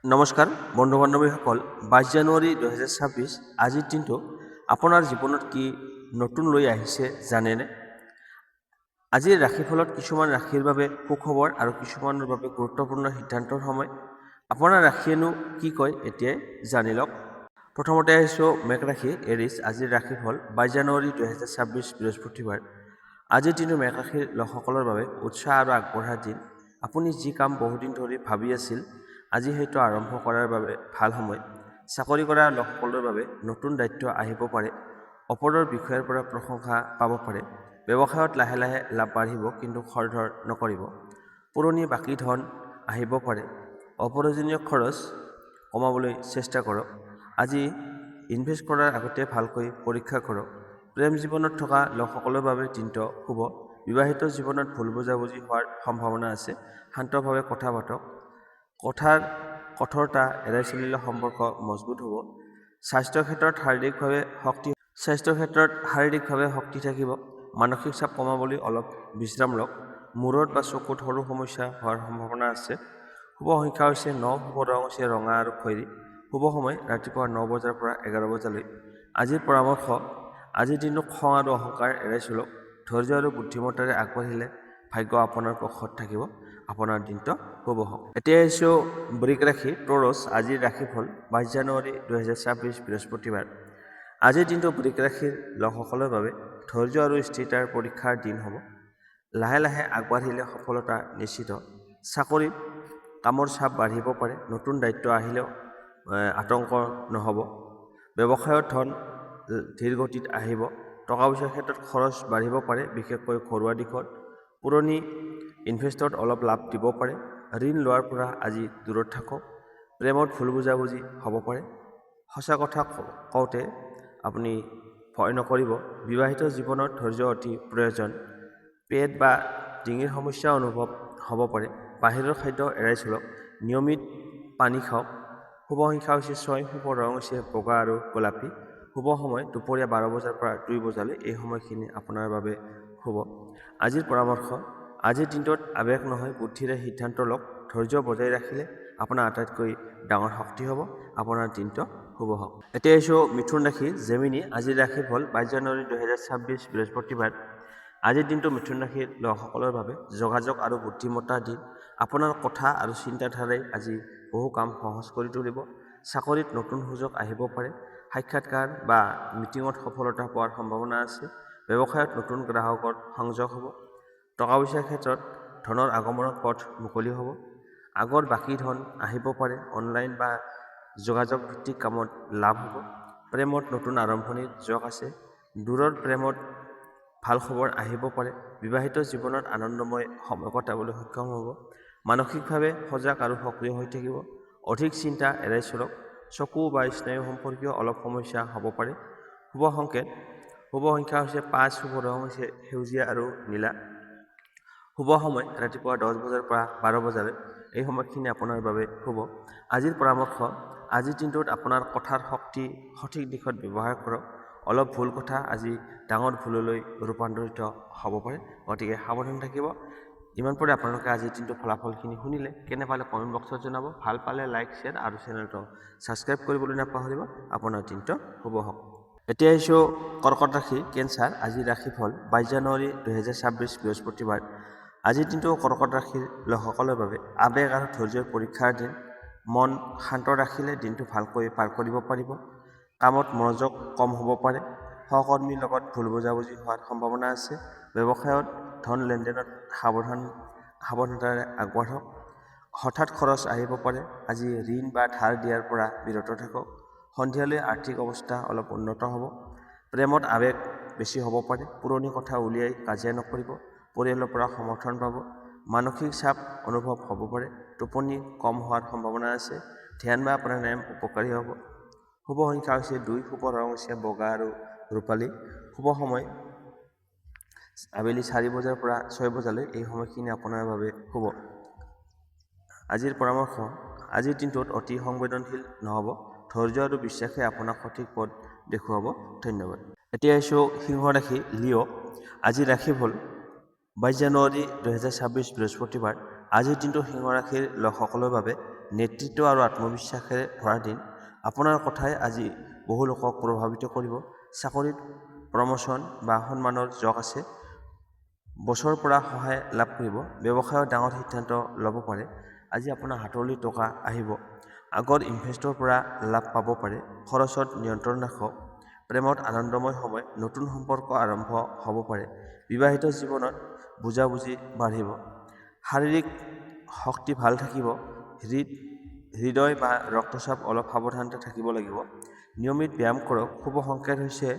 নমস্কাৰ বন্ধু বান্ধৱীসকল 22 জানুৱাৰী 2026 আজিৰ দিনটো আপোনাৰ জীৱনত কি নতুন লৈ আহিছে জানেনে? আজিৰ ৰাশিফলত কিছুমান ৰাশিৰ বাবে সুখবৰ আৰু কিছুমানৰ বাবে গুৰুত্বপূৰ্ণ সিদ্ধান্তৰ সময়। আপোনাৰ ৰাশিয়েনো কি কয় এতিয়াই জানি লওক। প্ৰথমতে আহিছোঁ মেঘ ৰাশি এৰিছ। আজিৰ ৰাশিফল 22 জানুৱাৰী 2026 বৃহস্পতিবাৰ। আজিৰ দিনটো মেঘ ৰাশিৰ লোকসকলৰ বাবে উৎসাহ আৰু আগবঢ়াৰ দিন। আপুনি যি কাম বহুদিন ধৰি ভাবি আছিল আজি সেইটো আৰম্ভ কৰাৰ বাবে ভাল সময়। চাকৰি কৰা লোকসকলৰ বাবে নতুন দায়িত্ব আহিব পাৰে। ওপৰৰ বিষয়ৰ পৰা প্ৰশংসা পাব পাৰে। ব্যৱসায়ত লাহে লাহে লাভ বাঢ়িব, কিন্তু খৰধৰ নকৰিব। পুৰণি বাকী ধন আহিব পাৰে। অপ্ৰয়োজনীয় খৰচ কমাবলৈ চেষ্টা কৰক। আজি ইনভেষ্ট কৰাৰ আগতে ভালকৈ পৰীক্ষা কৰক। প্ৰেম জীৱনত থকা লোকসকলৰ বাবে দিনটো শুভ। বিবাহিত জীৱনত ভুল বুজাবুজি হোৱাৰ সম্ভাৱনা আছে। শান্তভাৱে কথা পাতক। কঠোৰতা এৰাই চলিলে সম্পৰ্ক মজবুত হ'ব। স্বাস্থ্যৰ ক্ষেত্ৰত শাৰীৰিকভাৱে শক্তি থাকিব। মানসিক চাপ কমাবলৈ অলপ বিশ্ৰাম লওক। মূৰত বা চকুত সৰু সমস্যা হোৱাৰ সম্ভাৱনা আছে। শুভ সংখ্যা হৈছে 9, শুভ ৰং হৈছে ৰঙা আৰু খয়েৰী। শুভ সময় ৰাতিপুৱা 9 বজাৰ পৰা 11 বজালৈ। আজিৰ পৰামৰ্শ, আজিৰ দিনটো খং আৰু অহংকাৰ এৰাই চলক। ধৈৰ্য আৰু বুদ্ধিমত্তাৰে আগবাঢ়িলে ভাগ্য আপোনাৰ পক্ষত থাকিব। আপোনাৰ দিনটো শুভ হওক। এতিয়া আহিছোঁ বৃষ ৰাশি টৰছ। আজিৰ ৰাশিফল 22 জানুৱাৰী 2026 বৃহস্পতিবাৰ। আজিৰ দিনটো বৃষ ৰাশিৰ লোকসকলৰ বাবে ধৈৰ্য আৰু স্থিৰতাৰ পৰীক্ষাৰ দিন হ'ব। লাহে লাহে আগবাঢ়িলে সফলতা নিশ্চিত। চাকৰিত কামৰ চাপ বাঢ়িব পাৰে। নতুন দায়িত্ব আহিলেও আতংক নহ'ব। ব্যৱসায়ত ধন ধীৰ গতিত আহিব। টকা পইচাৰ ক্ষেত্ৰত খৰচ বাঢ়িব পাৰে, বিশেষকৈ ঘৰুৱা দিশত। পুৰণি ইনভেষ্টত অলপ লাভ দিব পাৰে। ঋণ লোৱাৰ পৰা আজি দূৰত থাকক। প্ৰেমত ভুল বুজাবুজি হ'ব পাৰে। সঁচা কথা কওঁতে আপুনি ভয় নকৰিব। বিবাহিত জীৱনত ধৈৰ্য অতি প্ৰয়োজন। পেট বা ডিঙিৰ সমস্যা অনুভৱ হ'ব পাৰে। বাহিৰৰ খাদ্য এৰাই চলক। নিয়মিত পানী খাওক। শুভ সংখ্যা হৈছে 6, শুভ ৰং হৈছে বগা আৰু গোলাপী। শুভ সময় দুপৰীয়া 12 বজাৰ পৰা 2 বজালৈ। এই সময়খিনি আপোনাৰ বাবে শুভ। আজিৰ পৰামৰ্শ, আজিৰ দিনটোত আৱেগ নহয় বুদ্ধিৰে সিদ্ধান্ত লওক। ধৈৰ্য বজাই ৰাখিলে আপোনাৰ আটাইতকৈ ডাঙৰ শক্তি হ'ব। আপোনাৰ দিনটো শুভ হওক। এতিয়া আহিছোঁ মিথুন ৰাশি জেমিনি। আজিৰ ৰাশিফল 22 জানুৱাৰী 2026 বৃহস্পতিবাৰ। আজিৰ দিনটো মিথুন ৰাশিৰ লোকসকলৰ বাবে যোগাযোগ আৰু বুদ্ধিমত্তাৰ দিন। আপোনাৰ কথা আৰু চিন্তাধাৰাই আজি বহু কাম সহজ কৰি তুলিব। চাকৰিত নতুন সুযোগ আহিব পাৰে। সাক্ষাৎকাৰ বা মিটিঙত সফলতা পোৱাৰ সম্ভাৱনা আছে। ব্যৱসায়ত নতুন গ্ৰাহকৰ সংযোগ হ'ব। টকা পইচাৰ ক্ষেত্ৰত ধনৰ আগমনৰ পথ মুকলি হ'ব। আগৰ বাকী ধন আহিব পাৰে। অনলাইন বা যোগাযোগ ভিত্তিক কামত লাভ হ'ব। প্ৰেমত নতুন আৰম্ভণিৰ যোগ আছে। দূৰৰ প্ৰেমত ভাল খবৰ আহিব পাৰে। বিবাহিত জীৱনত আনন্দময় সময় কটাবলৈ সক্ষম হ'ব। মানসিকভাৱে সজাগ আৰু সক্ৰিয় হৈ থাকিব। অধিক চিন্তা এৰাই চলক। চকু বা স্নায়ু সম্পৰ্কীয় অলপ সমস্যা হ'ব পাৰে। শুভ সংকেত, শুভ সংখ্যা হৈছে 5, শুভ ৰং হৈছে সেউজীয়া আৰু নীলা। শুভ সময় ৰাতিপুৱা 10 বজাৰ পৰা 12 বজালৈ। এই সময়খিনি আপোনাৰ বাবে শুভ। আজিৰ পৰামৰ্শ, আজিৰ দিনটোত আপোনাৰ কথাৰ শক্তি সঠিক দিশত ব্যৱহাৰ কৰক। অলপ ভুল কথা আজি ডাঙৰ ভুললৈ ৰূপান্তৰিত হ'ব পাৰে, গতিকে সাৱধান থাকিব। ইমান পৰে আপোনালোকে আজিৰ দিনটো ফলাফলখিনি শুনিলে। কেনে পালে কমেণ্ট বক্সত জনাব। ভাল পালে লাইক, শ্বেয়াৰ আৰু চেনেলটো ছাবস্ক্ৰাইব কৰিবলৈ নাপাহৰিব। আপোনাৰ দিনটো শুভ হওক। এতিয়া আহিছোঁ কৰ্কট ৰাশি কেঞ্চাৰ। আজিৰ ৰাশিফল 22 জানুৱাৰী 2026 বৃহস্পতিবাৰ। আজিৰ দিনটো কৰ্কট ৰাশিৰ লোকসকলৰ বাবে আৱেগ আৰু ধৈৰ্যৰ পৰীক্ষাৰ দিন। মন শান্ত ৰাখিলে দিনটো ভালকৈ পাৰ কৰিব পাৰিব। কামত মনোযোগ কম হ'ব পাৰে। সহকৰ্মীৰ লগত ভুল বুজাবুজি হোৱাৰ সম্ভাৱনা আছে। ব্যৱসায়ত ধন লেনদেনত সাৱধানতাৰে আগবাঢ়ক। হঠাৎ খৰচ আহিব পাৰে। আজি ঋণ বা ধাৰ দিয়াৰ পৰা বিৰত থাকক। সন্ধিয়ালৈ আৰ্থিক অৱস্থা অলপ উন্নত হ'ব। প্ৰেমত আৱেগ বেছি হ'ব পাৰে। পুৰণি কথা উলিয়াই কাজিয়া নকৰিব। পৰিয়ালৰ পৰা সমৰ্থন পাব। মানসিক চাপ অনুভৱ হ'ব পাৰে। টোপনি কম হোৱাৰ সম্ভাৱনা আছে। ধ্যান বা প্ৰাণায়াম উপকাৰী হ'ব। শুভ সংখ্যা হৈছে 2, শুভ ৰং হৈছে বগা আৰু ৰূপালী। শুভ সময় আবেলি 4 বজাৰ পৰা 6 বজালৈ। এই সময়খিনি আপোনাৰ বাবে শুভ। আজিৰ পৰামৰ্শ, আজিৰ দিনটোত অতি সংবেদনশীল নহ'ব। ধৈৰ্য আৰু বিশ্বাসে আপোনাক সঠিক পথ দেখুৱাব। ধন্যবাদ। এতিয়া আহিছোঁ সিংহ ৰাশি লিঅ'। আজিৰ ৰাশিফল 22 জানুৱাৰী 2026 বৃহস্পতিবাৰ। আজিৰ দিনটো সিংহ ৰাশিৰ লোকসকলৰ বাবে নেতৃত্ব আৰু আত্মবিশ্বাসেৰে ভৰা দিন। আপোনাৰ কথাই আজি বহু লোকক প্ৰভাৱিত কৰিব। চাকৰিত প্ৰমোচন বা সন্মানৰ যোগ আছে। বছৰৰ পৰা সহায় লাভ কৰিব। ব্যৱসায়ত ডাঙৰ সিদ্ধান্ত ল'ব পাৰে। আজি আপোনাৰ হাতলৈ টকা আহিব। আগৰ ইনভেষ্টৰ পৰা লাভ পাব পাৰে। খৰচত নিয়ন্ত্ৰণ ৰাখক। প্ৰেমত আনন্দময় সময়। নতুন সম্পৰ্ক আৰম্ভ হ'ব পাৰে। বিবাহিত জীৱনত বুজাবুজি বাঢ়িব। শাৰীৰিক শক্তি ভাল থাকিব। হৃদয় বা ৰক্তচাপ অলপ সাৱধানতা থাকিব লাগিব। নিয়মিত ব্যায়াম কৰক। শুভ সংকেত হৈছে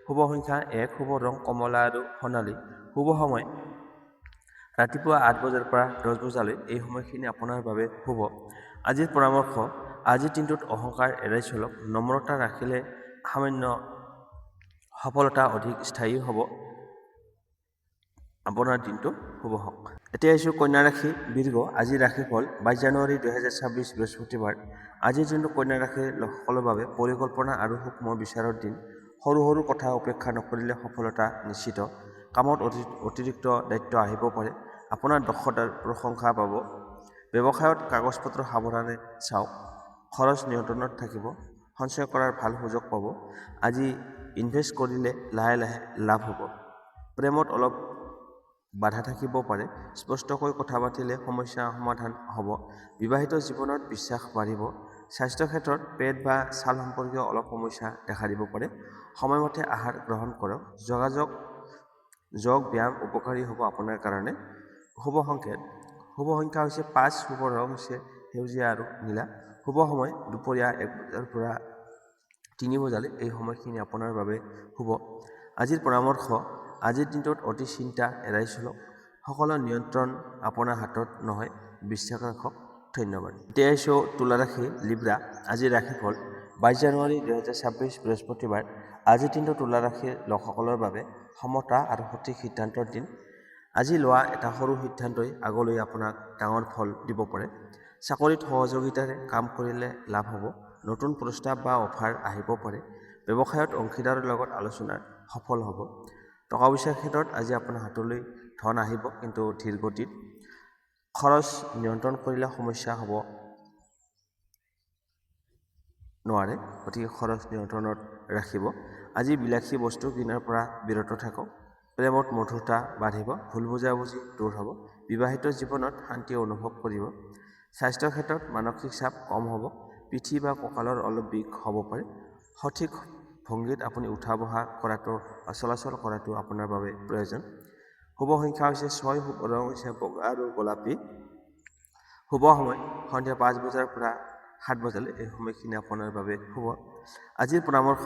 শুভ সংখ্যা 1, শুভ ৰং কমলা আৰু সোণালী। শুভ সময় ৰাতিপুৱা 8 বজাৰ পৰা 10 বজালৈ। এই সময়খিনি আপোনাৰ বাবে শুভ। আজিৰ পৰামৰ্শ, আজিৰ দিনটোত অহংকাৰ এৰাই চলক। নম্ৰতা ৰাখিলে সামান্য সফলতা অধিক স্থায়ী হ'ব। আপোনাৰ দিনটো শুভ হওক। এতিয়া আহিছোঁ কন্যা ৰাশি বীৰ্ঘ। আজিৰ ৰাশিফল 22 জানুৱাৰী 2026 বৃহস্পতিবাৰ। আজিৰ দিনটো কন্যা ৰাশিৰ লোকসকলৰ বাবে পৰিকল্পনা আৰু সূক্ষ্ম বিচাৰৰ দিন। সৰু সৰু কথা উপেক্ষা নকৰিলে সফলতা নিশ্চিত। কামত অতিৰিক্ত দায়িত্ব আহিব পাৰে। আপোনাৰ দক্ষতাৰ প্ৰশংসা পাব। ব্যৱসায়ত কাগজ-পত্ৰ সাৱধানে চাওক। খৰচ নিয়ন্ত্ৰণত থাকিব। সঞ্চয় কৰাৰ ভাল সুযোগ পাব। আজি ইনভেষ্ট কৰিলে লাহে লাহে লাভ হ'ব। প্ৰেমত অলপ বাধা থাকিব পাৰে। স্পষ্টকৈ কথা পাতিলে সমস্যা সমাধান হ'ব। বিবাহিত জীৱনত বিশ্বাস বাঢ়িব। স্বাস্থ্য ক্ষেত্ৰত পেট বা ছাল সম্পৰ্কীয় অলপ সমস্যা দেখা দিব পাৰে। সময়মতে আহাৰ গ্ৰহণ কৰক। যোগ ব্যায়াম উপকাৰী হ'ব আপোনাৰ কাৰণে। শুভ সংকেত, শুভ সংখ্যা হৈছে 5, শুভ ৰং হৈছে সেউজীয়া আৰু নীলা। শুভ সময় দুপৰীয়া 1 বজাৰ পৰা 3 বজালৈ। এই সময়খিনি আপোনাৰ বাবে শুভ। আজিৰ পৰামৰ্শ, আজিৰ দিনটোত অতি চিন্তা এৰাই চলক। সকলো নিয়ন্ত্ৰণ আপোনাৰ হাতত নহয়। বিশ্বাস ৰাখক। ধন্যবাদ। এতিয়া আহিছোঁ তুলা ৰাশি লিব্ৰা। আজিৰ ৰাশিফল 22 জানুৱাৰী 2026 বৃহস্পতিবাৰ। আজিৰ দিনটো তুলা ৰাশিৰ লোকসকলৰ বাবে সমতা আৰু সঠিক সিদ্ধান্তৰ দিন। আজি লোৱা এটা সৰু সিদ্ধান্তই আগলৈ আপোনাক ডাঙৰ ফল দিব পাৰে। চাকৰিত সহযোগিতাৰে কাম কৰিলে লাভ হ'ব। নতুন প্ৰস্তাৱ বা অফাৰ আহিব পাৰে। ব্যৱসায়ত অংশীদাৰৰ লগত আলোচনাত সফল হ'ব। টকা পইচাৰ ক্ষেত্ৰত আজি আপোনাৰ হাতলৈ ধন আহিব, কিন্তু ধীৰ গতিত। খৰচ নিয়ন্ত্ৰণ কৰিলে সমস্যা হ'ব নোৱাৰে, গতিকে খৰচ নিয়ন্ত্ৰণত ৰাখিব। আজি বিলাসী বস্তু কিনাৰ পৰা বিৰত থাকক। প্ৰেমত মধুৰতা বাঢ়িব। ভুল বুজাবুজি দূৰ হ'ব। বিবাহিত জীৱনত শান্তি অনুভৱ কৰিব। স্বাস্থ্যৰ ক্ষেত্ৰত মানসিক চাপ কম হ'ব। পিঠি বা কঁকালৰ অলপ বিষ হ'ব পাৰে। সঠিক ভংগীত আপুনি উঠা বহা কৰাটো বা চলাচল কৰাটো আপোনাৰ বাবে প্ৰয়োজন। শুভ সংখ্যা হৈছে 6, শুভ ৰং হৈছে বগা আৰু গোলাপী। শুভ সময় সন্ধিয়া 5 বজাৰ পৰা 7 বজালৈ। এই সময়খিনি আপোনাৰ বাবে শুভ। আজিৰ পৰামৰ্শ,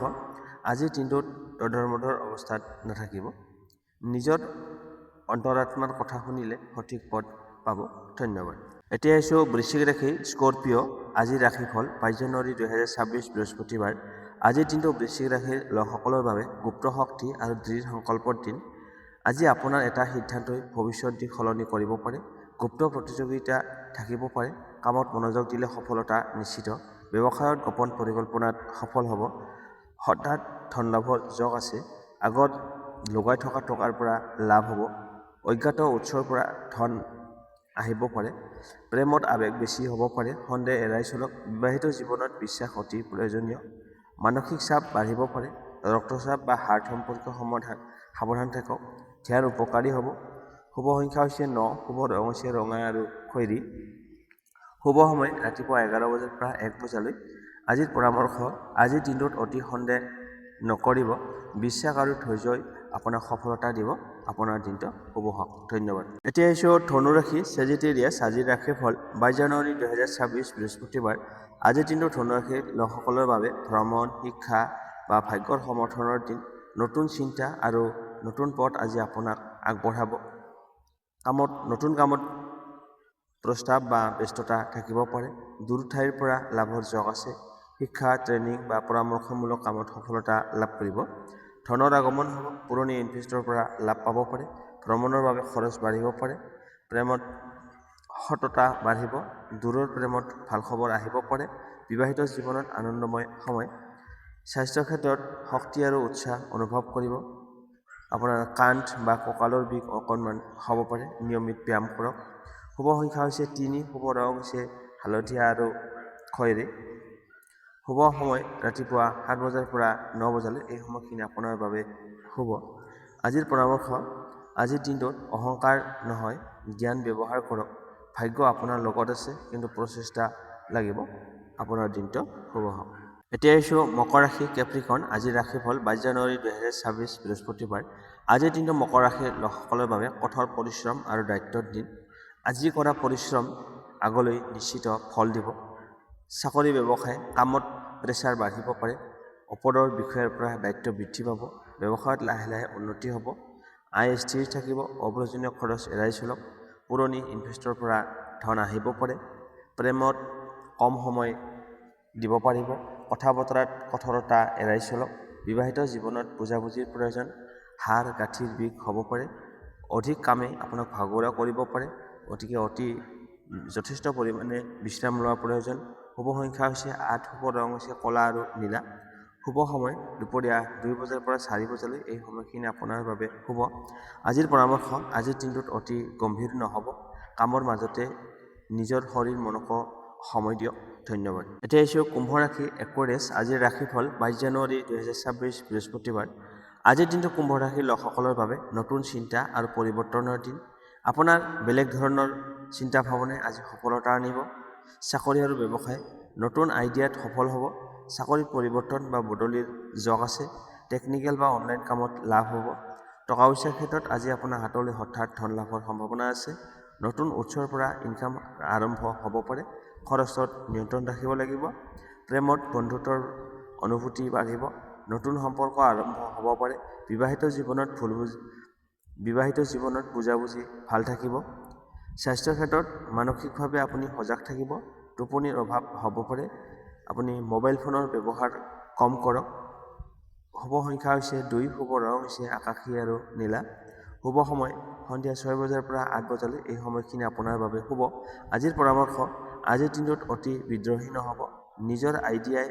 আজিৰ দিনটোত দৰমদৰ অৱস্থাত নাথাকিব। নিজৰ অন্তৰাত্মাৰ কথা শুনিলে সঠিক পথ পাব। ধন্যবাদ। এতিয়া আহিছোঁ বৃশ্চিক ৰাশি স্কৰপিঅ'। আজিৰ ৰাশিফল 22 জানুৱাৰী 2026 বৃহস্পতিবাৰ। আজিৰ দিনটো বৃশ্চিক ৰাশিৰ লোকসকলৰ বাবে গুপ্ত শক্তি আৰু দৃঢ় সংকল্পৰ দিন। আজি আপোনাৰ এটা সিদ্ধান্তই ভৱিষ্যত দিশ সলনি কৰিব পাৰে। গুপ্ত প্ৰতিযোগিতা থাকিব পাৰে। কামত মনোযোগ দিলে সফলতা নিশ্চিত। ব্যৱসায়ত গোপন পৰিকল্পনাত সফল হ'ব। হঠাৎ ধন লাভৰ যোগ আছে। আগত লগাই থকা টকাৰ পৰা লাভ হ'ব। অজ্ঞাত উৎসৰ পৰা ধন আহিব পাৰে। প্ৰেমত আৱেগ বেছি হ'ব পাৰে। সন্দেহ এৰাই চলক। বিবাহিত জীৱনত বিশ্বাস অতি প্ৰয়োজনীয়। মানসিক চাপ বাঢ়িব পাৰে। ৰক্তচাপ বা হাৰ্ট সম্পৰ্কীয় সাৱধান থাকক। ধ্যান উপকাৰী হ'ব। শুভ সংখ্যা হৈছে 9, শুভ ৰং হৈছে ৰঙা আৰু খয়েৰী। শুভ সময় ৰাতিপুৱা 11 বজাৰ পৰা 1 বজালৈ। আজিৰ পৰামৰ্শ, আজিৰ দিনটোত অতি সন্দেহ নকৰিব। বিশ্বাস আৰু ধৈৰ্যই আপোনাক সফলতা দিব। আপোনাৰ দিনটো শুভ হওক। ধন্যবাদ। এতিয়া আহিছোঁ ধনু ৰাশি ছেজিটেৰিয়াছ। আজিৰ ৰাশিফল 22 জানুৱাৰী 2026 বৃহস্পতিবাৰ। আজিৰ দিনটো ধনু ৰাশিৰ লোকসকলৰ বাবে ভ্ৰমণ, শিক্ষা বা ভাগ্যৰ সমৰ্থনৰ দিন। নতুন চিন্তা আৰু নতুন পথ আজি আপোনাক আগবঢ়াব। নতুন কামত প্ৰস্তাৱ বা ব্যস্ততা থাকিব পাৰে। দূৰ ঠাইৰ পৰা লাভৰ যোগ আছে। শিক্ষা, ট্ৰেইনিং বা পৰামৰ্শমূলক কামত সফলতা লাভ কৰিব। ধনৰ আগমন হ'ব। পুৰণি ইনভেষ্টৰ পৰা লাভ পাব পাৰে। ভ্ৰমণৰ বাবে খৰচ বাঢ়িব পাৰে। প্ৰেমত সততা বাঢ়িব। দূৰৰ প্ৰেমত ভাল খবৰ আহিব পাৰে। বিবাহিত জীৱনত আনন্দময় সময়। স্বাস্থ্যৰ ক্ষেত্ৰত শক্তি আৰু উৎসাহ অনুভৱ কৰিব। আপোনাৰ কান্ধ বা কঁকালৰ বিষ অকণমান হ'ব পাৰে। নিয়মিত ব্যায়াম কৰক। শুভ সংখ্যা হৈছে 3, শুভ ৰং হৈছে হালধীয়া আৰু খয়েৰী। শুভ সময় ৰাতিপুৱা 7 বজাৰ পৰা 9 বজালৈ। এই সময়খিনি আপোনাৰ বাবে শুভ। আজিৰ পৰামৰ্শ, আজিৰ দিনটোত অহংকাৰ নহয়, জ্ঞান ব্যৱহাৰ কৰক। ভাগ্য আপোনাৰ লগত আছে, কিন্তু প্ৰচেষ্টা লাগিব। আপোনাৰ দিনটো শুভ হওক। এতিয়া আহিছোঁ মকৰ ৰাশি কেপ্ৰিকন। আজিৰ ৰাশিফল 22 জানুৱাৰী 2026 বৃহস্পতিবাৰ। আজিৰ দিনটো মকৰ ৰাশিৰ লোকসকলৰ বাবে কঠোৰ পৰিশ্ৰম আৰু দায়িত্বৰ দিন। আজি কৰা পৰিশ্ৰম আগলৈ নিশ্চিত ফল দিব। চাকৰি ব্যৱসায় কামত প্ৰেছাৰ বাঢ়িব পাৰে। ওপৰৰ বিষয়াৰ পৰা দায়িত্ব বৃদ্ধি পাব। ব্যৱসায়ত লাহে লাহে উন্নতি হ'ব। আয় স্থিৰ থাকিব। অপ্ৰয়োজনীয় খৰচ এৰাই চলক। পুৰণি ইনভেষ্টৰৰ পৰা ধন আহিব পাৰে। প্ৰেমত কম সময় দিব পাৰিব। কথা বতৰাত কঠোৰতা এৰাই চলক। বিবাহিত জীৱনত বুজাবুজিৰ প্ৰয়োজন। হাড় গাঁঠিৰ বিষ হ'ব পাৰে। অধিক কামে আপোনাক ভাগৰুৱা কৰিব পাৰে, গতিকে যথেষ্ট পৰিমাণে বিশ্ৰাম লোৱাৰ প্ৰয়োজন। শুভ সংখ্যা হৈছে 8, শুভ ৰং হৈছে ক'লা আৰু নীলা। শুভ সময় দুপৰীয়া 2 বজাৰ পৰা 4 বজালৈ। এই সময়খিনি আপোনাৰ বাবে শুভ। আজিৰ পৰামৰ্শ, আজিৰ দিনটোত অতি গম্ভীৰ নহ'ব। কামৰ মাজতে নিজৰ শৰীৰ মনকো সময় দিয়ক। ধন্যবাদ। এতিয়া আহিছোঁ কুম্ভ ৰাশি একুৱাৰিয়াছ। আজিৰ ৰাশিফল 22 জানুৱাৰী 2026 বৃহস্পতিবাৰ। আজিৰ দিনটো কুম্ভ ৰাশিৰ লোকসকলৰ বাবে নতুন চিন্তা আৰু পৰিৱৰ্তনৰ দিন। আপোনাৰ বেলেগ ধৰণৰ চিন্তা ভাৱনাই আজি সফলতা আনিব। চাকৰি আৰু ব্যৱসায় নতুন আইডিয়াত সফল হ'ব। চাকৰিত পৰিৱৰ্তন বা বদলিৰ যোগ আছে। টেকনিকেল বা অনলাইন কামত লাভ হ'ব। টকা পইচাৰ ক্ষেত্ৰত আজি আপোনাৰ হাতলৈ হঠাৎ ধন লাভৰ সম্ভাৱনা আছে। নতুন উৎসৰ পৰা ইনকাম আৰম্ভ হ'ব পাৰে। খৰচত নিয়ন্ত্ৰণ ৰাখিব লাগিব। প্ৰেমত বন্ধুত্বৰ অনুভূতি বাঢ়িব। নতুন সম্পৰ্ক আৰম্ভ হ'ব পাৰে। বিবাহিত জীৱনত বুজাবুজি ভাল থাকিব। স্বাস্থ্যৰ ক্ষেত্ৰত মানসিকভাৱে আপুনি সজাগ থাকিব। টোপনিৰ অভাৱ হ'ব পাৰে। আপুনি মোবাইল ফোনৰ ব্যৱহাৰ কম কৰক। শুভ সংখ্যা হৈছে 2, শুভ ৰং হৈছে আকাশী আৰু নীলা। শুভ সময় সন্ধিয়া 6 বজাৰ পৰা 8 বজালৈ। এই সময়খিনি আপোনাৰ বাবে শুভ। আজিৰ পৰামৰ্শ, আজিৰ দিনটোত অতি বিদ্ৰোহী নহ'ব। নিজৰ আইডিয়াই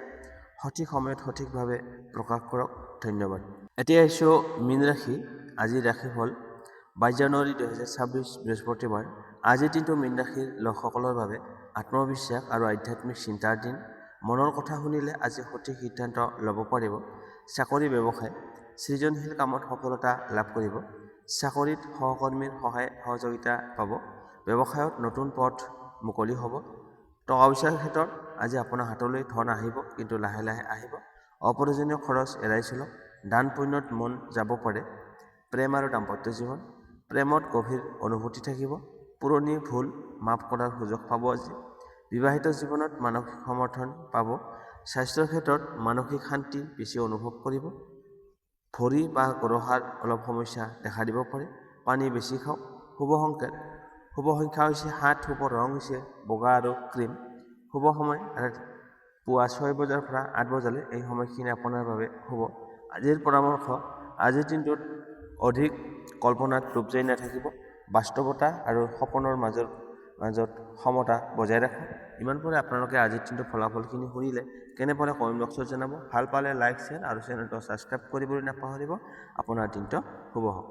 সঠিক সময়ত সঠিকভাৱে প্ৰকাশ কৰক। ধন্যবাদ। এতিয়া আহিছোঁ মীন ৰাশি। আজিৰ ৰাশিফল 22 জানুৱাৰী 2026 বৃহস্পতিবাৰ। আজিৰ দিনটো মীন ৰাশিৰ লোকসকলৰ বাবে আত্মবিশ্বাস আৰু আধ্যাত্মিক চিন্তাৰ দিন। মনৰ কথা শুনিলে আজি সঠিক সিদ্ধান্ত ল'ব পাৰিব। চাকৰি ব্যৱসায় সৃজনশীল কামত সফলতা লাভ কৰিব। চাকৰিত সহকৰ্মীৰ সহায় সহযোগিতা পাব। ব্যৱসায়ত নতুন পথ মুকলি হ'ব। টকা পইচাৰ ক্ষেত্ৰত আজি আপোনাৰ হাতলৈ ধন আহিব, কিন্তু লাহে লাহে আহিব। অপ্ৰয়োজনীয় খৰচ এৰাই চলক। দান পুণ্যত মন যাব পাৰে। প্ৰেম আৰু দাম্পত্য জীৱন প্ৰেমত গভীৰ অনুভূতি থাকিব। পুৰণি ভুল মাফ কৰাৰ সুযোগ পাব আজি। বিবাহিত জীৱনত মানসিক সমৰ্থন পাব। স্বাস্থ্যৰ ক্ষেত্ৰত মানসিক শান্তি বেছি অনুভৱ কৰিব। ভৰি বা গৰহাৰ অলপ সমস্যা দেখা দিব পাৰে। পানী বেছি খাওক। শুভ সংখ্যা হৈছে 7, শুভ ৰং হৈছে বগা আৰু ক্ৰীম। শুভ সময় পুৱা 6 বজাৰ পৰা 8 বজালৈ। এই সময়খিনি আপোনাৰ বাবে শুভ। আজিৰ পৰামৰ্শ, আজিৰ দিনটোত অধিক কল্পনাত ডুব যাই নাথাকিব। বাস্তৱতা আৰু সপোনৰ মাজত সমতা বজাই ৰাখক। ইমান পৰে আপোনালোকে আজিৰ দিনটোৰ ফলাফলখিনি শুনিলে কেনে পৰে কমেণ্ট বক্সত জনাব। ভাল পালে লাইক, শ্বেয়াৰ আৰু চেনেলটো ছাবস্ক্ৰাইব কৰিবলৈ নাপাহৰিব। আপোনাৰ দিনটো শুভ হওক।